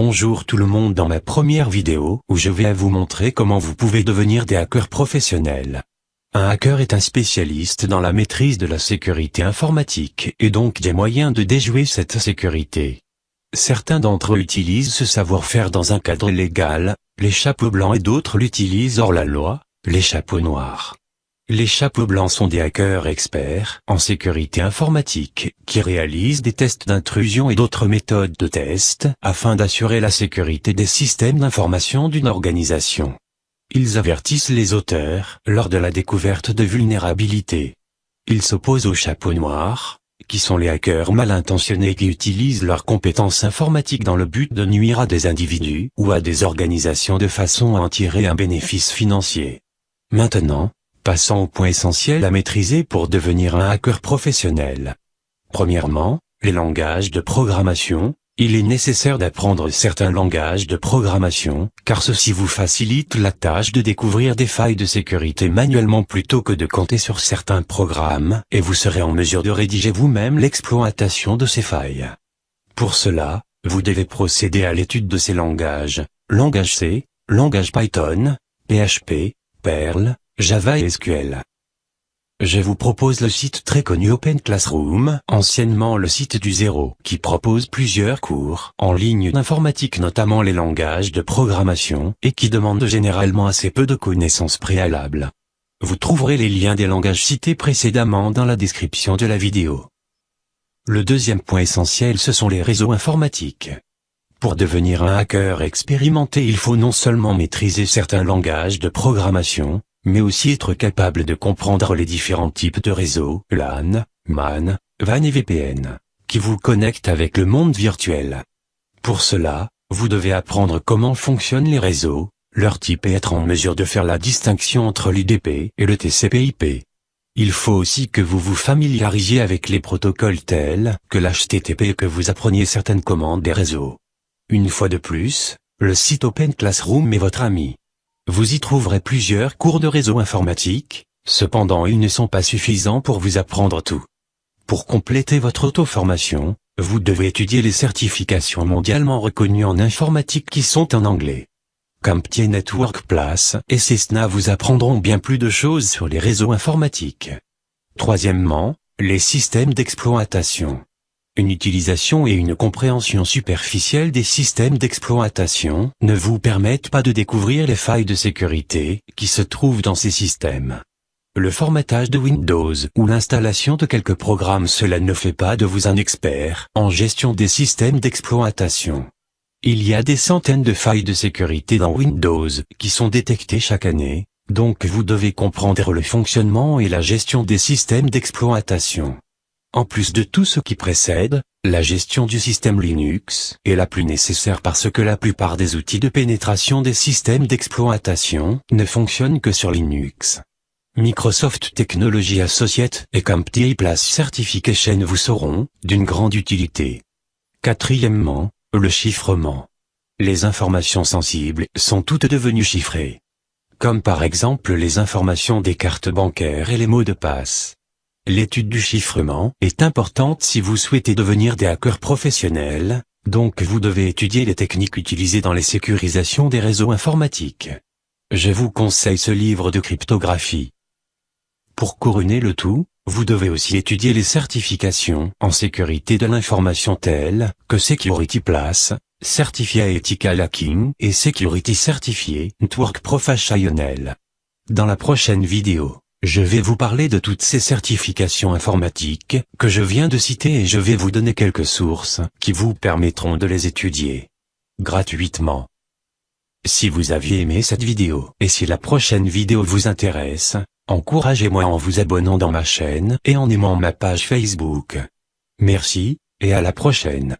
Bonjour tout le monde, dans ma première vidéo où je vais vous montrer comment vous pouvez devenir des hackers professionnels. Un hacker est un spécialiste dans la maîtrise de la sécurité informatique et donc des moyens de déjouer cette sécurité. Certains d'entre eux utilisent ce savoir-faire dans un cadre légal, les chapeaux blancs, et d'autres l'utilisent hors la loi, les chapeaux noirs. Les chapeaux blancs sont des hackers experts en sécurité informatique qui réalisent des tests d'intrusion et d'autres méthodes de test afin d'assurer la sécurité des systèmes d'information d'une organisation. Ils avertissent les auteurs lors de la découverte de vulnérabilités. Ils s'opposent aux chapeaux noirs, qui sont les hackers mal intentionnés qui utilisent leurs compétences informatiques dans le but de nuire à des individus ou à des organisations de façon à en tirer un bénéfice financier. Maintenant, passons au point essentiel à maîtriser pour devenir un hacker professionnel. Premièrement, les langages de programmation. Il est nécessaire d'apprendre certains langages de programmation, car ceci vous facilite la tâche de découvrir des failles de sécurité manuellement plutôt que de compter sur certains programmes, et vous serez en mesure de rédiger vous-même l'exploitation de ces failles. Pour cela, vous devez procéder à l'étude de ces langages: langage C, langage Python, PHP, Perl, Java et SQL. Je vous propose le site très connu Open Classroom, anciennement le site du Zéro, qui propose plusieurs cours en ligne d'informatique, notamment les langages de programmation, et qui demandent généralement assez peu de connaissances préalables. Vous trouverez les liens des langages cités précédemment dans la description de la vidéo. Le deuxième point essentiel, ce sont les réseaux informatiques. Pour devenir un hacker expérimenté, il faut non seulement maîtriser certains langages de programmation, mais aussi être capable de comprendre les différents types de réseaux, LAN, MAN, WAN et VPN, qui vous connectent avec le monde virtuel. Pour cela, vous devez apprendre comment fonctionnent les réseaux, leur type, et être en mesure de faire la distinction entre l'UDP et le TCP/IP. Il faut aussi que vous vous familiarisiez avec les protocoles tels que l'HTTP et que vous appreniez certaines commandes des réseaux. Une fois de plus, le site Open Classroom est votre ami. Vous y trouverez plusieurs cours de réseau informatique, cependant ils ne sont pas suffisants pour vous apprendre tout. Pour compléter votre auto-formation, vous devez étudier les certifications mondialement reconnues en informatique qui sont en anglais. CompTIA, Network Plus et Cessna vous apprendront bien plus de choses sur les réseaux informatiques. Troisièmement, les systèmes d'exploitation. Une utilisation et une compréhension superficielle des systèmes d'exploitation ne vous permettent pas de découvrir les failles de sécurité qui se trouvent dans ces systèmes. Le formatage de Windows ou l'installation de quelques programmes, cela ne fait pas de vous un expert en gestion des systèmes d'exploitation. Il y a des centaines de failles de sécurité dans Windows qui sont détectées chaque année, donc vous devez comprendre le fonctionnement et la gestion des systèmes d'exploitation. En plus de tout ce qui précède, la gestion du système Linux est la plus nécessaire parce que la plupart des outils de pénétration des systèmes d'exploitation ne fonctionnent que sur Linux. Microsoft Technology Associates et CompTIA Plus Certification vous seront d'une grande utilité. Quatrièmement, le chiffrement. Les informations sensibles sont toutes devenues chiffrées. Comme par exemple les informations des cartes bancaires et les mots de passe. L'étude du chiffrement est importante si vous souhaitez devenir des hackers professionnels, donc vous devez étudier les techniques utilisées dans les sécurisations des réseaux informatiques. Je vous conseille ce livre de cryptographie. Pour couronner le tout, vous devez aussi étudier les certifications en sécurité de l'information telles que Security Plus, Certifié Ethical Hacking et Security Certifié Network Professional. Dans la prochaine vidéo, je vais vous parler de toutes ces certifications informatiques que je viens de citer et je vais vous donner quelques sources qui vous permettront de les étudier gratuitement. Si vous aviez aimé cette vidéo et si la prochaine vidéo vous intéresse, encouragez-moi en vous abonnant dans ma chaîne et en aimant ma page Facebook. Merci, et à la prochaine.